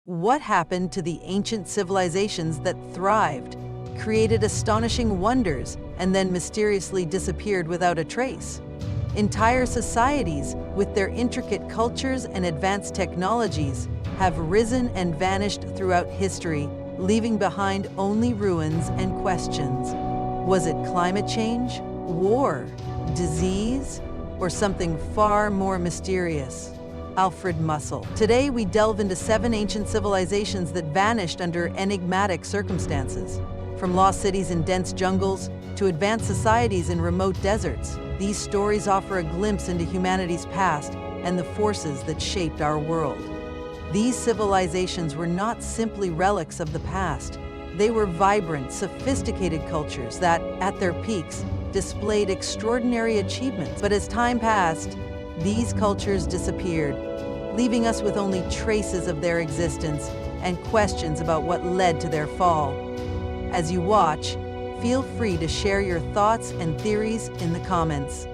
What happened to the ancient civilizations that thrived, created astonishing wonders, and then mysteriously disappeared without a trace? Entire societies, with their intricate cultures and advanced technologies, have risen and vanished throughout history, leaving behind only ruins and questions. Was it climate change, war, disease, or something far more mysterious? Alfred Mussel. Today we delve into 7 ancient civilizations that vanished under enigmatic circumstances. From lost cities in dense jungles to advanced societies in remote deserts, these stories offer a glimpse into humanity's past and the forces that shaped our world. These civilizations were not simply relics of the past. They were vibrant, sophisticated cultures that, at their peaks, displayed extraordinary achievements. But as time passed, these cultures disappeared, leaving us with only traces of their existence and questions about what led to their fall. As you watch, feel free to share your thoughts and theories in the comments.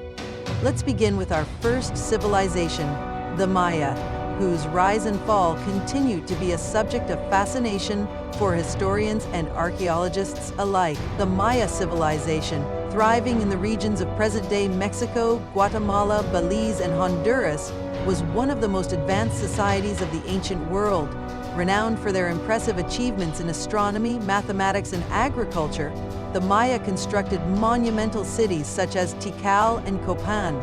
Let's begin with our first civilization, the Maya, whose rise and fall continue to be a subject of fascination for historians and archaeologists alike. The Maya civilization, thriving in the regions of present-day Mexico, Guatemala, Belize, and Honduras, was one of the most advanced societies of the ancient world. Renowned for their impressive achievements in astronomy, mathematics, and agriculture, the Maya constructed monumental cities such as Tikal and Copan.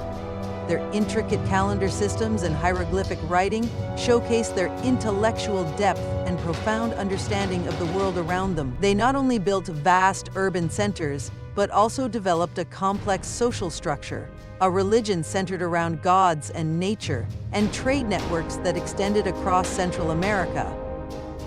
Their intricate calendar systems and hieroglyphic writing showcase their intellectual depth and profound understanding of the world around them. They not only built vast urban centers, but also developed a complex social structure, a religion centered around gods and nature, and trade networks that extended across Central America.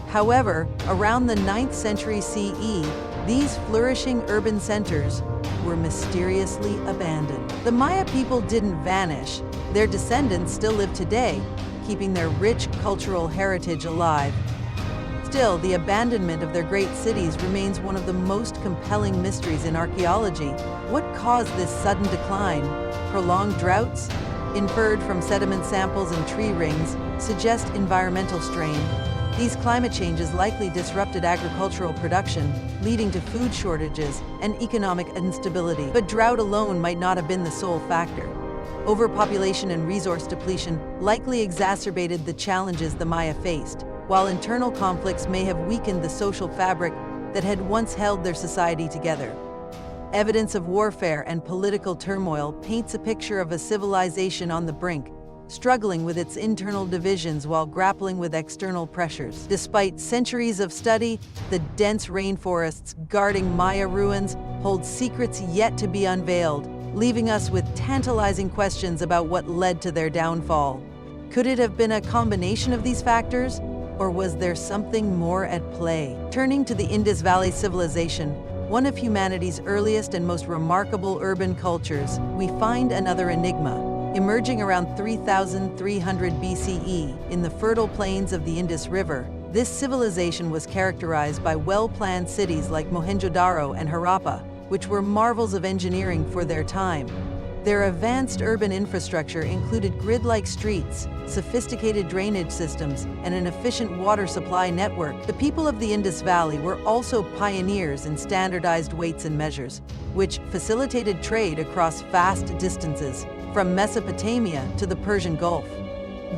However, around the 9th century CE, these flourishing urban centers were mysteriously abandoned. The Maya people didn't vanish. Their descendants still live today, keeping their rich cultural heritage alive. Still, the abandonment of their great cities remains one of the most compelling mysteries in archaeology. What caused this sudden decline? Prolonged droughts, inferred from sediment samples and tree rings, suggest environmental strain. These climate changes likely disrupted agricultural production, leading to food shortages and economic instability. But drought alone might not have been the sole factor. Overpopulation and resource depletion likely exacerbated the challenges the Maya faced, while internal conflicts may have weakened the social fabric that had once held their society together. Evidence of warfare and political turmoil paints a picture of a civilization on the brink, struggling with its internal divisions while grappling with external pressures. Despite centuries of study, the dense rainforests guarding Maya ruins hold secrets yet to be unveiled, leaving us with tantalizing questions about what led to their downfall. Could it have been a combination of these factors, or was there something more at play? Turning to the Indus Valley civilization, one of humanity's earliest and most remarkable urban cultures, we find another enigma. Emerging around 3,300 BCE in the fertile plains of the Indus River, this civilization was characterized by well-planned cities like Mohenjo-daro and Harappa, which were marvels of engineering for their time. Their advanced urban infrastructure included grid-like streets, sophisticated drainage systems, and an efficient water supply network. The people of the Indus Valley were also pioneers in standardized weights and measures, which facilitated trade across vast distances, from Mesopotamia to the Persian Gulf.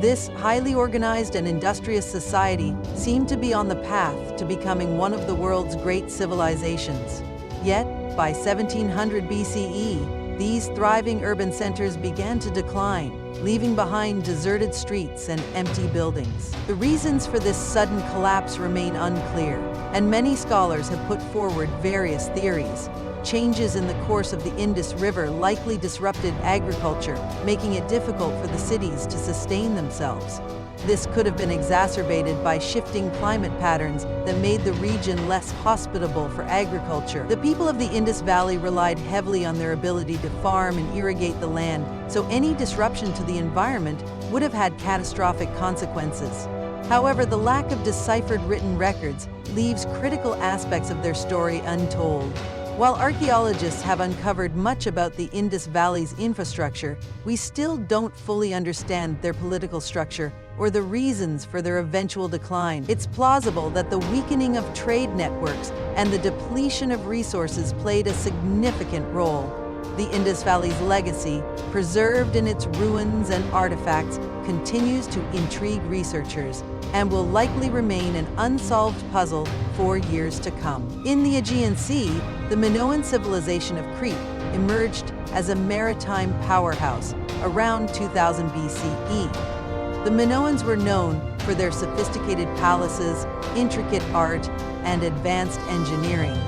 This highly organized and industrious society seemed to be on the path to becoming one of the world's great civilizations. Yet, by 1700 BCE, these thriving urban centers began to decline, leaving behind deserted streets and empty buildings. The reasons for this sudden collapse remain unclear, and many scholars have put forward various theories. Changes in the course of the Indus River likely disrupted agriculture, making it difficult for the cities to sustain themselves. This could have been exacerbated by shifting climate patterns that made the region less hospitable for agriculture. The people of the Indus Valley relied heavily on their ability to farm and irrigate the land, so any disruption to the environment would have had catastrophic consequences. However, the lack of deciphered written records leaves critical aspects of their story untold. While archaeologists have uncovered much about the Indus Valley's infrastructure, we still don't fully understand their political structure or the reasons for their eventual decline. It's plausible that the weakening of trade networks and the depletion of resources played a significant role. The Indus Valley's legacy, preserved in its ruins and artifacts, continues to intrigue researchers and will likely remain an unsolved puzzle for years to come. In the Aegean Sea, the Minoan civilization of Crete emerged as a maritime powerhouse around 2000 BCE. The Minoans were known for their sophisticated palaces, intricate art, and advanced engineering.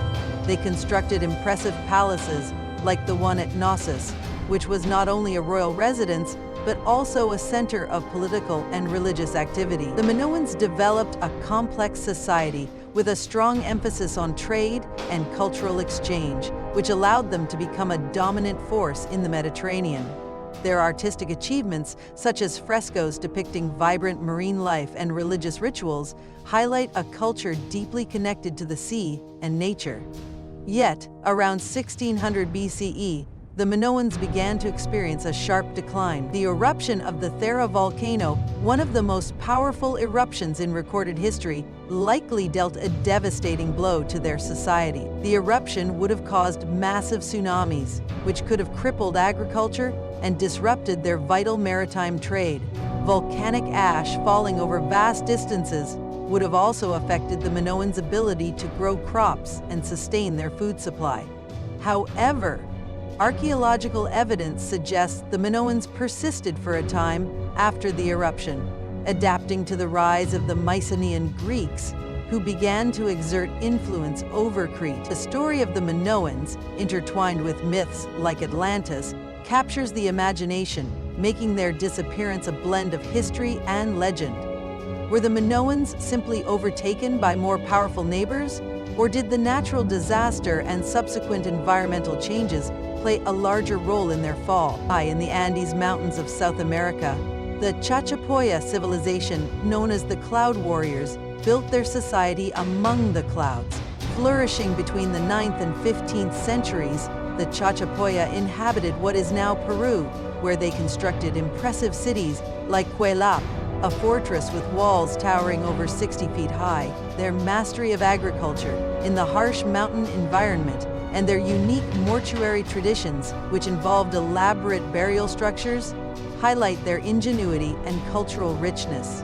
They constructed impressive palaces like the one at Knossos, which was not only a royal residence, but also a center of political and religious activity. The Minoans developed a complex society with a strong emphasis on trade and cultural exchange, which allowed them to become a dominant force in the Mediterranean. Their artistic achievements, such as frescoes depicting vibrant marine life and religious rituals, highlight a culture deeply connected to the sea and nature. Yet, around 1600 BCE, the Minoans began to experience a sharp decline. The eruption of the Thera volcano, one of the most powerful eruptions in recorded history, likely dealt a devastating blow to their society. The eruption would have caused massive tsunamis, which could have crippled agriculture and disrupted their vital maritime trade. Volcanic ash falling over vast distances would have also affected the Minoans' ability to grow crops and sustain their food supply. However, archaeological evidence suggests the Minoans persisted for a time after the eruption, adapting to the rise of the Mycenaean Greeks, who began to exert influence over Crete. The story of the Minoans, intertwined with myths like Atlantis, captures the imagination, making their disappearance a blend of history and legend. Were the Minoans simply overtaken by more powerful neighbors, or did the natural disaster and subsequent environmental changes play a larger role in their fall? In the Andes Mountains of South America, the Chachapoya civilization, known as the Cloud Warriors, built their society among the clouds. Flourishing between the 9th and 15th centuries, the Chachapoya inhabited what is now Peru, where they constructed impressive cities like Cuelap, a fortress with walls towering over 60 feet high. Their mastery of agriculture in the harsh mountain environment and their unique mortuary traditions, which involved elaborate burial structures, highlight their ingenuity and cultural richness.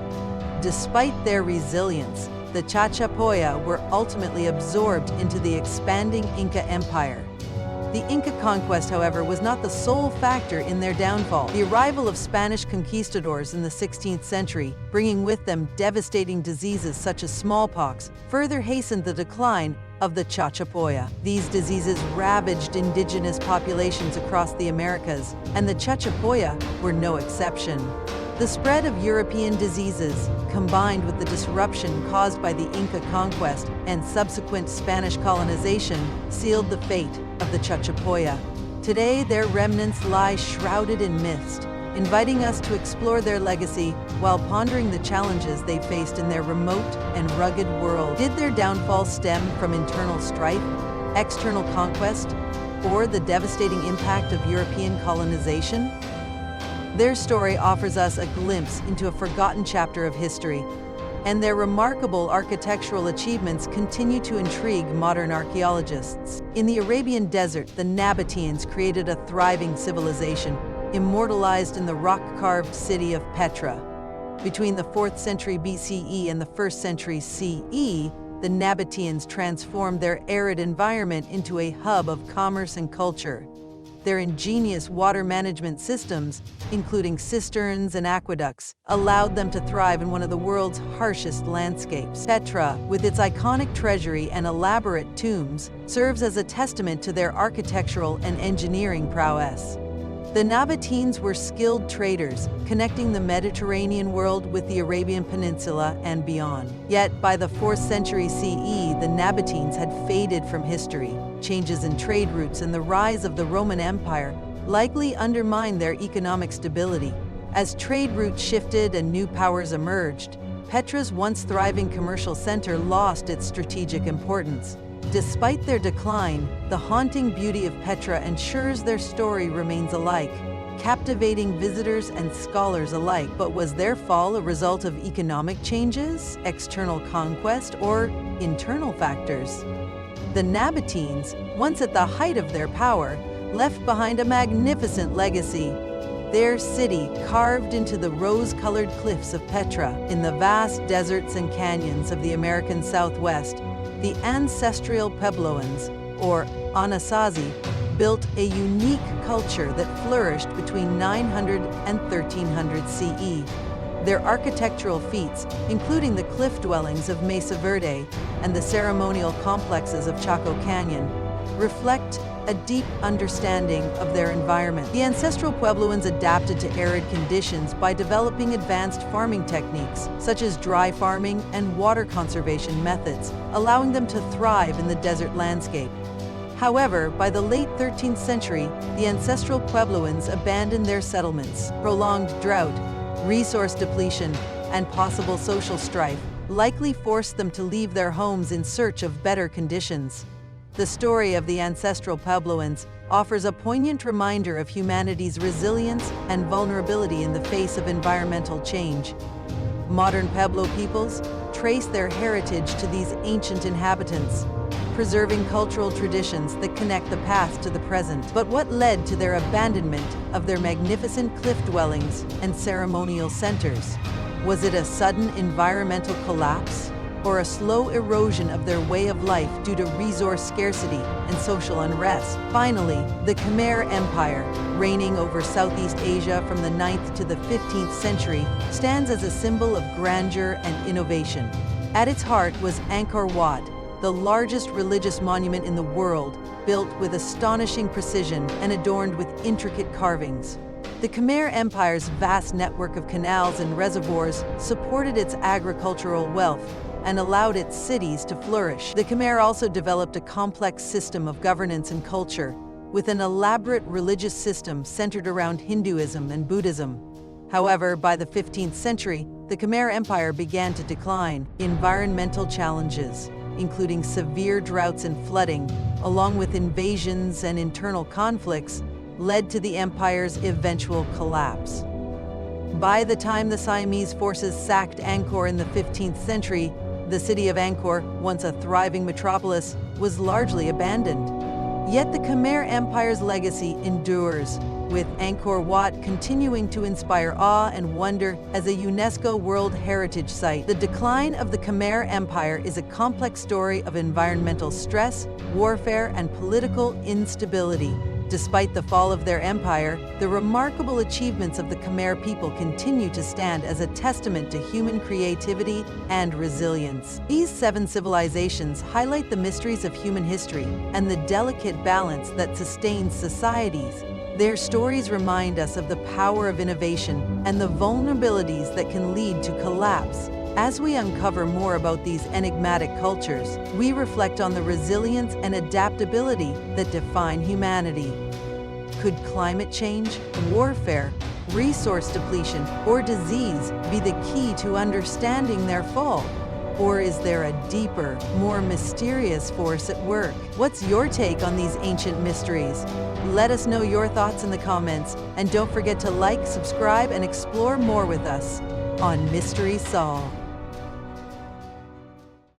Despite their resilience, the Chachapoya were ultimately absorbed into the expanding Inca Empire. The Inca conquest, however, was not the sole factor in their downfall. The arrival of Spanish conquistadors in the 16th century, bringing with them devastating diseases such as smallpox, further hastened the decline of the Chachapoya. These diseases ravaged indigenous populations across the Americas, and the Chachapoya were no exception. The spread of European diseases, combined with the disruption caused by the Inca conquest and subsequent Spanish colonization, sealed the fate of the Chachapoya. Today, their remnants lie shrouded in mist, inviting us to explore their legacy while pondering the challenges they faced in their remote and rugged world. Did their downfall stem from internal strife, external conquest, or the devastating impact of European colonization? Their story offers us a glimpse into a forgotten chapter of history, and their remarkable architectural achievements continue to intrigue modern archaeologists. In the Arabian desert, the Nabateans created a thriving civilization, immortalized in the rock-carved city of Petra. Between the 4th century BCE and the 1st century CE, the Nabateans transformed their arid environment into a hub of commerce and culture. Their ingenious water management systems, including cisterns and aqueducts, allowed them to thrive in one of the world's harshest landscapes. Petra, with its iconic treasury and elaborate tombs, serves as a testament to their architectural and engineering prowess. The Nabateans were skilled traders, connecting the Mediterranean world with the Arabian Peninsula and beyond. Yet, by the 4th century CE, the Nabateans had faded from history. Changes in trade routes and the rise of the Roman Empire likely undermined their economic stability. As trade routes shifted and new powers emerged, Petra's once thriving commercial center lost its strategic importance. Despite their decline, the haunting beauty of Petra ensures their story remains alike, captivating visitors and scholars alike. But was their fall a result of economic changes, external conquest, or internal factors? The Nabateans, once at the height of their power, left behind a magnificent legacy. Their city, carved into the rose-colored cliffs of Petra, in the vast deserts and canyons of the American Southwest, the ancestral Puebloans, or Anasazi, built a unique culture that flourished between 900 and 1300 CE. Their architectural feats, including the cliff dwellings of Mesa Verde and the ceremonial complexes of Chaco Canyon, reflect a deep understanding of their environment. The ancestral Puebloans adapted to arid conditions by developing advanced farming techniques, such as dry farming and water conservation methods, allowing them to thrive in the desert landscape. However, by the late 13th century, the ancestral Puebloans abandoned their settlements. Prolonged drought, resource depletion, and possible social strife likely forced them to leave their homes in search of better conditions. The story of the ancestral Puebloans offers a poignant reminder of humanity's resilience and vulnerability in the face of environmental change. Modern Pueblo peoples trace their heritage to these ancient inhabitants, preserving cultural traditions that connect the past to the present. But what led to their abandonment of their magnificent cliff dwellings and ceremonial centers? Was it a sudden environmental collapse, or a slow erosion of their way of life due to resource scarcity and social unrest? Finally, the Khmer Empire, reigning over Southeast Asia from the 9th to the 15th century, stands as a symbol of grandeur and innovation. At its heart was Angkor Wat, the largest religious monument in the world, built with astonishing precision and adorned with intricate carvings. The Khmer Empire's vast network of canals and reservoirs supported its agricultural wealth and allowed its cities to flourish. The Khmer also developed a complex system of governance and culture, with an elaborate religious system centered around Hinduism and Buddhism. However, by the 15th century, the Khmer Empire began to decline. Environmental challenges, including severe droughts and flooding, along with invasions and internal conflicts, led to the empire's eventual collapse. By the time the Siamese forces sacked Angkor in the 15th century, the city of Angkor, once a thriving metropolis, was largely abandoned. Yet the Khmer Empire's legacy endures, with Angkor Wat continuing to inspire awe and wonder as a UNESCO World Heritage Site. The decline of the Khmer Empire is a complex story of environmental stress, warfare, and political instability. Despite the fall of their empire, the remarkable achievements of the Khmer people continue to stand as a testament to human creativity and resilience. These 7 civilizations highlight the mysteries of human history and the delicate balance that sustains societies. Their stories remind us of the power of innovation and the vulnerabilities that can lead to collapse. As we uncover more about these enigmatic cultures, we reflect on the resilience and adaptability that define humanity. Could climate change, warfare, resource depletion, or disease be the key to understanding their fall? Or is there a deeper, more mysterious force at work? What's your take on these ancient mysteries? Let us know your thoughts in the comments, and don't forget to like, subscribe, and explore more with us on Mystery Solved.